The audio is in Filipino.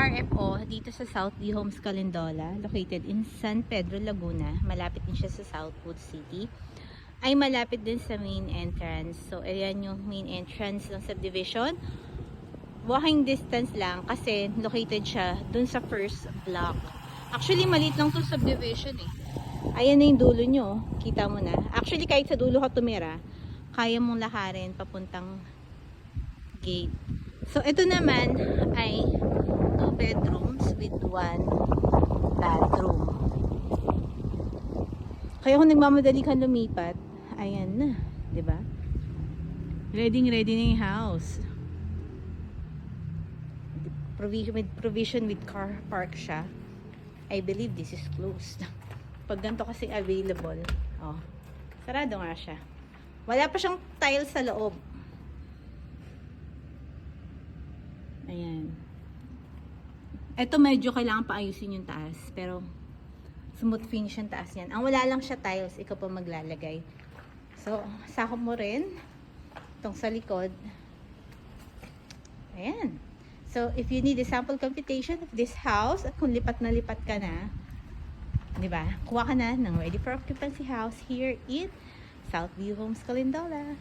RFO dito sa Southview Homes Calindola, located in San Pedro, Laguna. Malapit din siya sa Southwood City. Ay malapit din sa main entrance. So, ayan yung main entrance ng subdivision. Walking distance lang kasi located siya dun sa first block. Actually, maliit lang to subdivision eh. Ayan na yung dulo nyo. Kita mo na. Actually, kahit sa dulo ka tumira, kaya mong lakarin papuntang gate. So, ito naman ay 2 bedrooms with 1 bathroom. Kaya kung nagmamadali ka lumipat, ayan na, 'di ba? Ready na yung house. Provision with car park siya. I believe this is closed. Pag ganito kasi available, oh, sarado nga siya. Wala pa siyang tiles sa loob. Ayan. Ito medyo kailangan paayusin yung taas. Pero, smooth finish yung taas yan. Ang wala lang siya tiles, ikaw pa maglalagay. So, sakop mo rin. Itong sa likod. Ayan. So, if you need a sample computation of this house, at kung lipat na lipat ka na, diba? Kuha ka na ng ready for occupancy house here in Southview Homes Calindola.